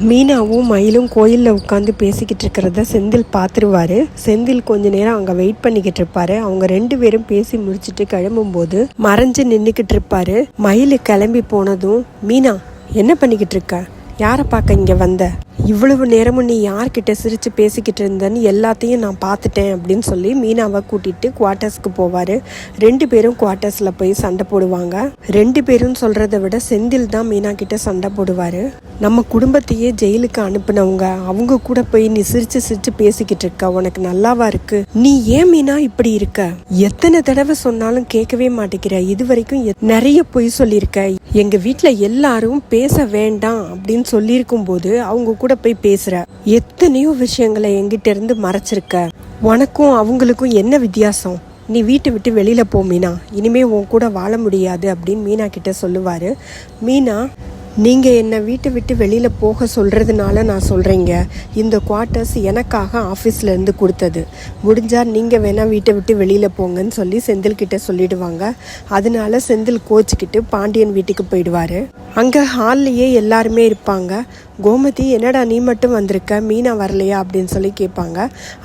மீனாவும் மயிலும் கோயிலில் உட்காந்து பேசிக்கிட்டு இருக்கிறத செந்தில் பார்த்துருவாரு. செந்தில் கொஞ்ச நேரம் அங்கே வெயிட் பண்ணிக்கிட்டு இருப்பாரு. அவங்க ரெண்டு பேரும் பேசி முடிச்சுட்டு கிளம்பும்போது மறைஞ்சு நின்றுக்கிட்டு இருப்பாரு. மயில் கிளம்பி போனதும், மீனா என்ன பண்ணிக்கிட்டு இருக்க, யாரை பார்க்க இங்கே வந்த, இவ்வளவு நேரமும் நீ யார்கிட்ட சிரித்து பேசிக்கிட்டு இருந்தன்னு எல்லாத்தையும் நான் பார்த்துட்டேன் அப்படின்னு சொல்லி மீனாவை கூட்டிகிட்டு குவார்ட்டர்ஸ்க்கு போவார். ரெண்டு பேரும் குவார்ட்டர்ஸில் போய் சண்டை போடுவாங்க. ரெண்டு பேரும் சொல்கிறத விட செந்தில் தான் மீனா கிட்ட சண்டை போடுவார். நம்ம குடும்பத்தையே ஜெயிலுக்கு அனுப்புனவங்க அவங்க கூட போய் நீ சிரித்து பேசிக்கிட்டு இருக்க, உனக்கு நல்லாவா இருக்கு, நீ ஏன் மீனா இப்படி இருக்க, எத்தனை தடவை சொன்னாலும் கேட்கவே மாட்டேங்கிற, இது வரைக்கும் நிறைய பொய் சொல்லியிருக்க, எங்க வீட்டில் எல்லாரும் பேச வேண்டாம் அப்படின்னு சொல்லியிருக்கும் போது அவங்க கூட போய் பேசுற, எத்தனையோ விஷயங்களை எங்கிட்ட இருந்து மறைச்சிருக்க, உனக்கும் அவங்களுக்கும் என்ன வித்தியாசம், நீ வீட்டை விட்டு வெளியில போ மீனா, இனிமே உன் கூட வாழ முடியாது அப்படின்னு மீனா கிட்ட சொல்லுவாரு. மீனா, நீங்கள் என்னை வீட்டை விட்டு வெளியில் போக சொல்கிறதுனால நான் சொல்கிறேங்க, இந்த குவார்ட்டர்ஸ் எனக்காக ஆஃபீஸ்லேருந்து கொடுத்தது, முடிஞ்சால் நீங்கள் வேணால் வீட்டை விட்டு வெளியில் போங்கன்னு சொல்லி செந்தில்கிட்ட சொல்லிடுவாங்க. அதனால செந்தில் கோச்சிக்கிட்டு பாண்டியன் வீட்டுக்கு போயிடுவார். அங்கே ஹால்லையே எல்லாருமே இருப்பாங்க. கோமதி, என்னடா நீ மட்டும் வந்திருக்க, மீனா வரலையா அப்படின்னு சொல்லி கேட்பாங்க.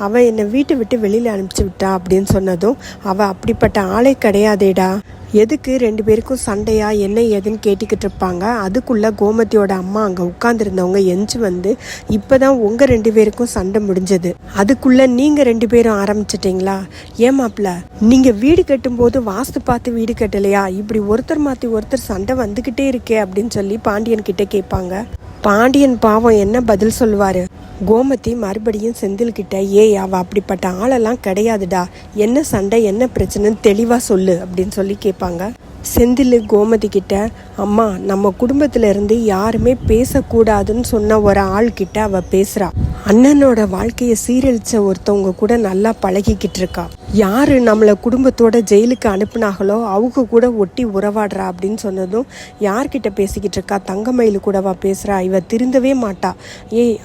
அவள் என்னை வீட்டை விட்டு வெளியில் அனுப்பிச்சி விட்டா அப்படின்னு சொன்னதும், அவள் அப்படிப்பட்ட ஆளே கிடையாதேடா, எதுக்கு ரெண்டு பேருக்கும் சண்டையா என்ன ஏதுன்னு கேட்டுக்கிட்டு இருப்பாங்க. அதுக்குள்ளே கோமதியோட அம்மா அங்கே உட்காந்துருந்தவங்க எஞ்சி வந்து, இப்போ தான் உங்கள் ரெண்டு பேருக்கும் சண்டை முடிஞ்சது, அதுக்குள்ளே நீங்கள் ரெண்டு பேரும் ஆரம்பிச்சிட்டிங்களா, ஏமாப்ல நீங்கள் வீடு கட்டும்போது வாஸ்து பார்த்து வீடு கட்டலையா, இப்படி ஒருத்தர் மாற்றி ஒருத்தர் சண்டை வந்துக்கிட்டே இருக்கே அப்படின்னு சொல்லி பாண்டியன் கிட்ட கேட்பாங்க. பாண்டியன் பாவம் என்ன பதில் சொல்லுவார். கோமதி மறுபடியும் செந்தில் கிட்ட, அவ அப்படிப்பட்ட ஆளெல்லாம் கிடையாதுடா, என்ன சண்டை என்ன பிரச்சனைன்னு தெளிவாக சொல்லு அப்படின்னு சொல்லி கேட்பாங்க. செந்தில் கோமதி கிட்ட, அம்மா நம்ம குடும்பத்துல இருந்து யாருமே பேசக்கூடாதுன்னு சொன்ன ஒரு ஆள் கிட்ட அவ பேசுறா, அண்ணனோட வாழ்க்கையை சீரழிச்ச ஒருத்தவங்க கூட நல்லா பழகிக்கிட்டு இருக்கா, யாரு நம்மளை குடும்பத்தோட ஜெயிலுக்கு அனுப்புனாங்களோ அவங்க கூட ஒட்டி உறவாடுறா அப்படின்னு சொன்னதும், யார்கிட்ட பேசிக்கிட்டு இருக்கா, தங்கமயில் கூடவா பேசுறா, இவ திருந்தவே மாட்டா,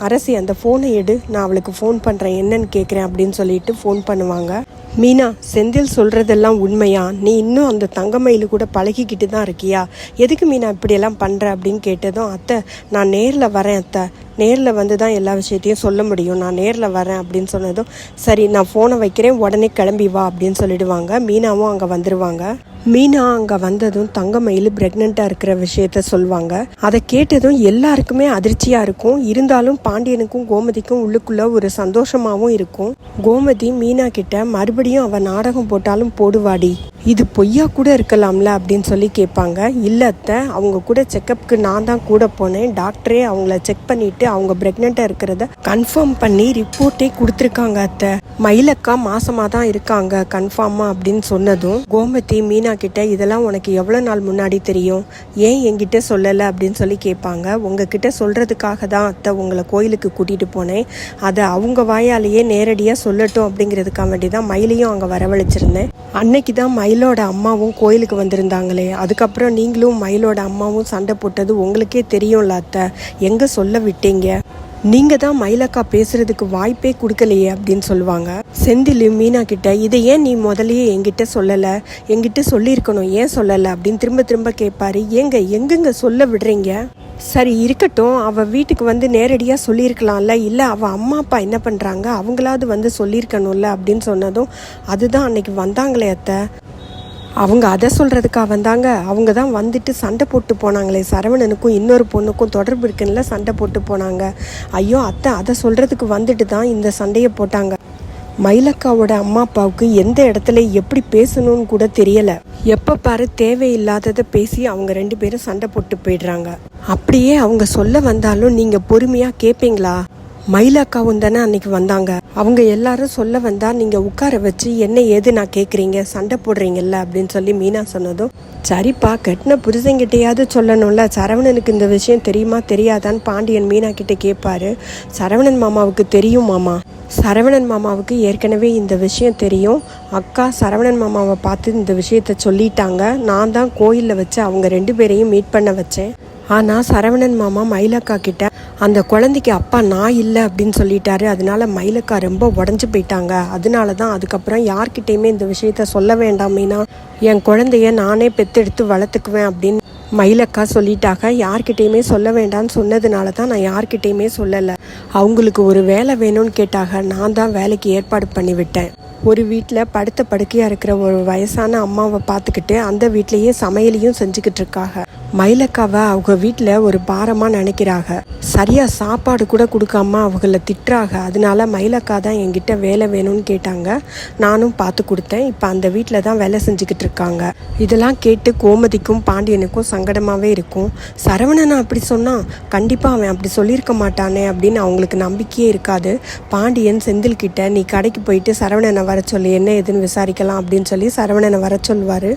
அரசி அந்த ஃபோனை எடு, நான் அவளுக்கு ஃபோன் பண்ணுறேன் என்னன்னு கேட்குறேன் அப்படின்னு சொல்லிட்டு ஃபோன் பண்ணுவாங்க. மீனா, செந்தில் சொல்கிறதெல்லாம் உண்மையா, நீ இன்னும் அந்த தங்கமயில் கூட பழகிக்கிட்டு தான் இருக்கியா, எதுக்கு மீனா இப்படியெல்லாம் பண்ணுற அப்படின்னு கேட்டதும், அத்தை நான் நேரில் வரேன் அத்தை, நேரில் வந்து தான் எல்லா விஷயத்தையும் சொல்ல முடியும், நான் நேரில் வரேன் அப்படின்னு சொன்னதும், சரி நான் ஃபோனை வைக்கிறேன் உடனே கிளம்பி வா அப்படின்னு சொல்லிடுவாங்க. மீனாவும் அங்கே வந்துடுவாங்க. மீனா அங்கே வந்ததும் தங்கமயில் பிரெக்னெண்ட்டாக இருக்கிற விஷயத்த சொல்லுவாங்க. அதை கேட்டதும் எல்லாருக்குமே அதிர்ச்சியாக இருக்கும். இருந்தாலும் பாண்டியனுக்கும் கோமதிக்கும் உள்ளுக்குள்ள ஒரு சந்தோஷமாகவும் இருக்கும். கோமதி மீனா கிட்ட, மறுபடியும் அவள் நாடகம் போட்டாலும் போடுவாடி, இது பொய்யா கூட இருக்கலாம்ல அப்படின்னு சொல்லி கேட்பாங்க. இல்லை அத்தை, அவங்க கூட செக்கப்புக்கு நான் தான் கூட போனேன், டாக்டரே அவங்கள செக் பண்ணிட்டு அவங்க பிரெக்னெண்ட்டாக இருக்கிறத கன்ஃபார்ம் பண்ணி ரிப்போர்ட்டே கொடுத்துருக்காங்க அத்தை, மயிலக்கா மாசமாக தான் இருக்காங்க கன்ஃபார்மா அப்படின்னு சொன்னதும், கோமதி மீனா கிட்ட, இதெல்லாம் உனக்கு எவ்வளோ நாள் முன்னாடி தெரியும், ஏன் என்கிட்ட சொல்லலை அப்படின்னு சொல்லி கேட்பாங்க. உங்ககிட்ட சொல்கிறதுக்காக தான் அத்தை உங்களை கோயிலுக்கு கூட்டிகிட்டு போனேன், அதை அவங்க வாயாலேயே நேரடியாக சொல்லட்டும் அப்படிங்கிறதுக்காக வேண்டி தான் மயிலையும் அங்கே வரவழைச்சிருந்தேன். அன்னைக்கு தான் மயிலோட அம்மாவும் கோயிலுக்கு வந்திருந்தாங்களே, அதுக்கப்புறம் நீங்களும் மயிலோட அம்மாவும் சண்டை போட்டது உங்களுக்கே தெரியும்ல அத்தை, எங்கே சொல்ல விட்டீங்க, நீங்க தான் மயிலக்கா பேசுறதுக்கு வாய்ப்பே கொடுக்கலையே அப்படின்னு சொல்லுவாங்க. செந்தில் மீனா கிட்ட, இதை ஏன் நீ முதலையே என்கிட்ட சொல்லலை, என்கிட்ட சொல்லியிருக்கணும், ஏன் சொல்லலை அப்படின்னு திரும்ப திரும்ப கேட்பாரு. எங்கெங்க சொல்ல விடுறீங்க, சரி இருக்கட்டும், அவள் வீட்டுக்கு வந்து நேரடியாக சொல்லியிருக்கலாம்ல, இல்லை அவள் அம்மா அப்பா என்ன பண்ணுறாங்க அவங்களாவது வந்து சொல்லியிருக்கணும்ல அப்படின்னு சொன்னதும், அதுதான் அன்னைக்கு வந்தாங்களே அத்தை, அவங்க அதை சொல்கிறதுக்காக வந்தாங்க, அவங்க தான் வந்துட்டு சண்டை போட்டு போனாங்களே, சரவணனுக்கும் இன்னொரு பொண்ணுக்கும் தொடர்பு இருக்குன்னு சண்டை போட்டு போனாங்க, ஐயோ அத்தை அதை சொல்கிறதுக்கு வந்துட்டு தான் இந்த சண்டையை போட்டாங்க, மயிலக்காவோட அம்மா அப்பாவுக்கு எந்த இடத்துல எப்படி பேசணும்னு கூட தெரியலை, எப்போ பாரு தேவையில்லாததை பேசி அவங்க ரெண்டு பேரும் சண்டை போட்டு போயிடுறாங்க, அப்படியே அவங்க சொல்ல வந்தாலும் நீங்கள் பொறுமையாக கேட்பீங்களா, மயிலக்காவும் தானே அன்னைக்கு வந்தாங்க, அவங்க எல்லாரும் சொல்ல வந்தா நீங்க உட்கார வச்சு என்ன ஏது நான் கேட்குறீங்க, சண்டை போடுறீங்கல்ல அப்படின்னு சொல்லி மீனா சொன்னதும், சரிப்பா கட்டின புருஷங்கிட்டையாவது சொல்லணும்ல, சரவணனுக்கு இந்த விஷயம் தெரியுமா தெரியாதான்னு பாண்டியன் மீனா கிட்ட கேட்பாரு. சரவணன் மாமாவுக்கு தெரியும் மாமா, சரவணன் மாமாவுக்கு ஏற்கனவே இந்த விஷயம் தெரியும், அக்கா சரவணன் மாமாவை பார்த்து இந்த விஷயத்த சொல்லிட்டாங்க, நான் தான் கோயிலில் வச்சு அவங்க ரெண்டு பேரையும் மீட் பண்ண வச்சேன், ஆனால் சரவணன் மாமா மயிலக்கா கிட்ட அந்த குழந்தைக்கு அப்பா நான் இல்லை அப்படின்னு சொல்லிட்டாரு, அதனால மயிலக்கா ரொம்ப உடஞ்சி போயிட்டாங்க, அதனால தான் அதுக்கப்புறம் யார்கிட்டையுமே இந்த விஷயத்த சொல்ல வேண்டாமேனா, என் குழந்தைய நானே பெத்தெடுத்து வளர்த்துக்குவேன் அப்படின்னு மயிலக்கா சொல்லிட்டாங்க, யார்கிட்டயுமே சொல்ல வேண்டாம்னு சொன்னதுனால தான் நான் யார்கிட்டயுமே சொல்லலை. அவங்களுக்கு ஒரு வேலை வேணும்னு கேட்டாங்க, நான் தான் வேலைக்கு ஏற்பாடு பண்ணி விட்டேன். ஒரு வீட்டில் படுத்த படுக்கையாக இருக்கிற ஒரு வயசான அம்மாவை பார்த்துக்கிட்டு அந்த வீட்லேயே சமையலையும் செஞ்சுக்கிட்டு இருக்காங்க. மயிலக்காவை அவங்க வீட்டில் ஒரு பாரமாக நினைக்கிறாங்க. சரியாக சாப்பாடு கூட கொடுக்காம அவங்கள திட்டுறாங்க. அதனால மயிலக்கா தான் என்கிட்ட வேலை வேணும்னு கேட்டாங்க, நானும் பார்த்து கொடுத்தேன். இப்போ அந்த வீட்டில் தான் வேலை செஞ்சுக்கிட்டு இருக்காங்க. இதெல்லாம் கேட்டு கோமதிக்கும் பாண்டியனுக்கும் சங்கடமாகவே இருக்கும். சரவணனை அப்படி சொன்னான், கண்டிப்பாக அவன் அப்படி சொல்லியிருக்க மாட்டானே அப்படின்னு அவங்களுக்கு நம்பிக்கையே இருக்காது. பாண்டியன் செந்தில்கிட்ட, நீ கடைக்கு போயிட்டு சரவணனை வர சொல்லி என்ன ஏதுன்னு விசாரிக்கலாம் அப்படின்னு சொல்லி சரவணனை வர சொல்லுவார்.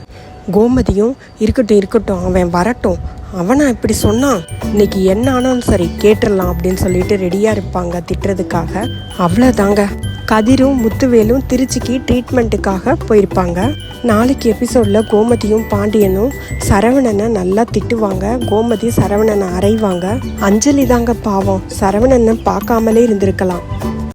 கோமதியும் இருக்கட்டும் அவன் வரட்டும், அவனா இப்படி சொன்னான், இன்னைக்கு என்ன ஆனாலும் சரி கேட்டுடலாம் அப்படின்னு சொல்லிட்டு ரெடியாக இருப்பாங்க திட்டுறதுக்காக. அவ்வளோதாங்க, கதிரும் முத்துவேலும் திருச்சிக்கு ட்ரீட்மெண்ட்டுக்காக போயிருப்பாங்க. நாளைக்கு எபிசோடில் கோமதியும் பாண்டியனும் சரவணனை நல்லா திட்டுவாங்க. கோமதி சரவணனை அறைவாங்க. அஞ்சலி தாங்க பாவம், சரவணனை பார்க்காமலே இருந்திருக்கலாம்.